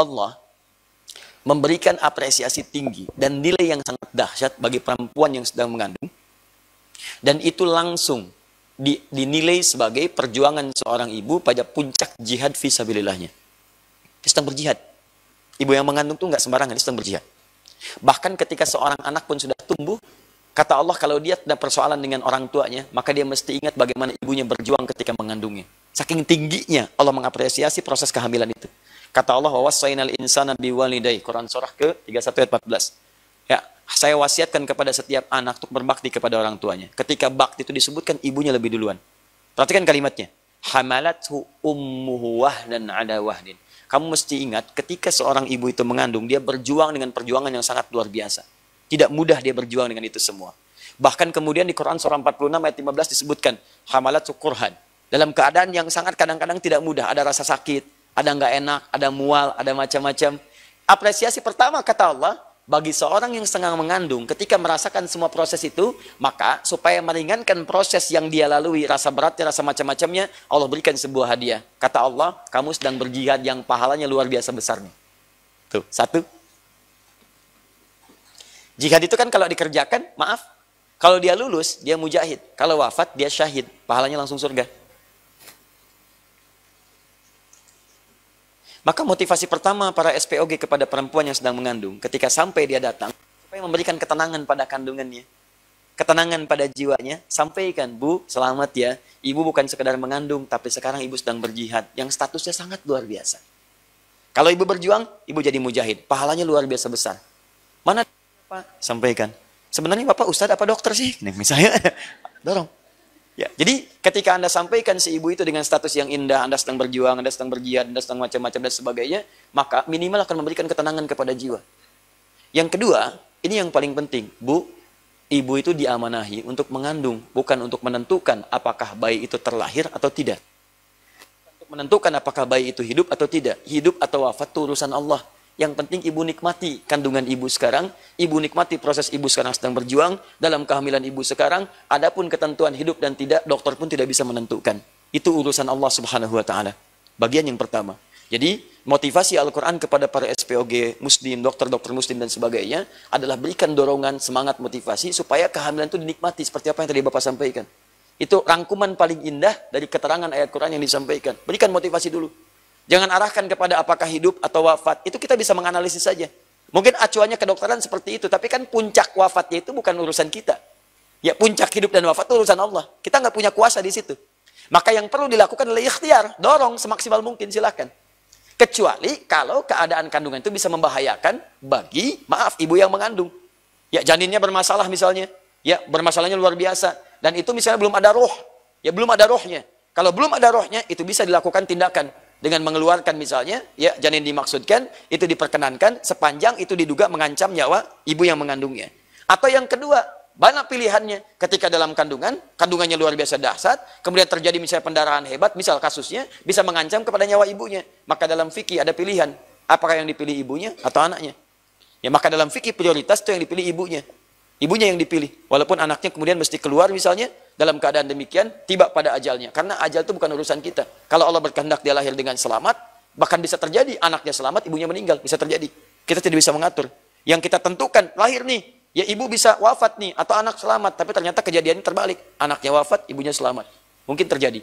Allah memberikan apresiasi tinggi dan nilai yang sangat dahsyat bagi perempuan yang sedang mengandung, dan itu langsung dinilai sebagai perjuangan seorang ibu pada puncak jihad fisabilillahnya. Dia sedang berjihad. Ibu yang mengandung tuh nggak sembarangan, dia sedang berjihad. Bahkan ketika seorang anak pun sudah tumbuh, kata Allah kalau dia ada persoalan dengan orang tuanya, maka dia mesti ingat bagaimana ibunya berjuang ketika mengandungnya. Saking tingginya Allah mengapresiasi proses kehamilan itu. Kata Allah, wa wassaynal insana biwalidayhi, Quran surah ke-31 ayat 14. Ya, saya wasiatkan kepada setiap anak untuk berbakti kepada orang tuanya. Ketika bakti itu disebutkan, ibunya lebih duluan. Perhatikan kalimatnya. Hamalathu ummuhu wahnan ala wahdin. Kamu mesti ingat, ketika seorang ibu itu mengandung, dia berjuang dengan perjuangan yang sangat luar biasa. Tidak mudah dia berjuang dengan itu semua. Bahkan kemudian di Quran surah 46 ayat 15 disebutkan, hamalathu kurhan. Dalam keadaan yang sangat kadang-kadang tidak mudah. Ada rasa sakit, ada nggak enak, ada mual, ada macam-macam. Apresiasi pertama kata Allah, bagi seorang yang sedang mengandung, ketika merasakan semua proses itu, maka supaya meringankan proses yang dia lalui, rasa beratnya, rasa macam-macamnya, Allah berikan sebuah hadiah. Kata Allah, kamu sedang berjihad yang pahalanya luar biasa besarnya. Tuh, satu. Jihad itu kan kalau dikerjakan, maaf, kalau dia lulus, dia mujahid. Kalau wafat, dia syahid. Pahalanya langsung surga. Maka motivasi pertama para SPOG kepada perempuan yang sedang mengandung, ketika sampai dia datang, supaya memberikan ketenangan pada kandungannya, ketenangan pada jiwanya, sampaikan, Bu, selamat ya, ibu bukan sekedar mengandung, tapi sekarang ibu sedang berjihad, yang statusnya sangat luar biasa. Kalau ibu berjuang, ibu jadi mujahid, pahalanya luar biasa besar. Mana Pak? Sampaikan. Sebenarnya Bapak Ustadz apa dokter sih? Nih, misalnya, dorong. Ya, jadi ketika Anda sampaikan si ibu itu dengan status yang indah, Anda sedang berjuang, Anda sedang berjihad, Anda sedang macam-macam dan sebagainya, maka minimal akan memberikan ketenangan kepada jiwa. Yang kedua, ini yang paling penting. Bu, ibu itu diamanahi untuk mengandung, bukan untuk menentukan apakah bayi itu terlahir atau tidak. Untuk menentukan apakah bayi itu hidup atau tidak. Hidup atau wafat itu urusan Allah. Yang penting ibu nikmati kandungan ibu sekarang, ibu nikmati proses ibu sekarang sedang berjuang, dalam kehamilan ibu sekarang, adapun ketentuan hidup dan tidak, dokter pun tidak bisa menentukan. Itu urusan Allah Subhanahu wa Ta'ala. Bagian yang pertama. Jadi, motivasi Al-Quran kepada para SPOG Muslim, dokter-dokter Muslim dan sebagainya, adalah berikan dorongan, semangat, motivasi, supaya kehamilan itu dinikmati, seperti apa yang tadi Bapak sampaikan. Itu rangkuman paling indah dari keterangan ayat Quran yang disampaikan. Berikan motivasi dulu. Jangan arahkan kepada apakah hidup atau wafat. Itu kita bisa menganalisis saja. Mungkin acuannya kedokteran seperti itu. Tapi kan puncak wafatnya itu bukan urusan kita. Ya, puncak hidup dan wafat itu urusan Allah. Kita nggak punya kuasa di situ. Maka yang perlu dilakukan adalah ikhtiar. Dorong semaksimal mungkin, silakan. Kecuali kalau keadaan kandungan itu bisa membahayakan bagi, maaf, ibu yang mengandung. Ya, janinnya bermasalah misalnya. Ya, bermasalahnya luar biasa. Dan itu misalnya belum ada roh. Ya, belum ada rohnya. Kalau belum ada rohnya, itu bisa dilakukan tindakan. Dengan mengeluarkan misalnya, ya janin dimaksudkan, itu diperkenankan sepanjang itu diduga mengancam nyawa ibu yang mengandungnya. Atau yang kedua, banyak pilihannya. Ketika dalam kandungannya luar biasa dahsyat, kemudian terjadi misalnya pendarahan hebat, misal kasusnya, bisa mengancam kepada nyawa ibunya. Maka dalam fikih ada pilihan, apakah yang dipilih ibunya atau anaknya. Ya, maka dalam fikih prioritas itu yang dipilih ibunya. Ibunya yang dipilih. Walaupun anaknya kemudian mesti keluar misalnya, dalam keadaan demikian, tiba pada ajalnya. Karena ajal itu bukan urusan kita. Kalau Allah berkehendak dia lahir dengan selamat, bahkan bisa terjadi anaknya selamat, ibunya meninggal. Bisa terjadi. Kita tidak bisa mengatur. Yang kita tentukan, lahir nih, ya ibu bisa wafat nih, atau anak selamat. Tapi ternyata kejadiannya terbalik. Anaknya wafat, ibunya selamat. Mungkin terjadi.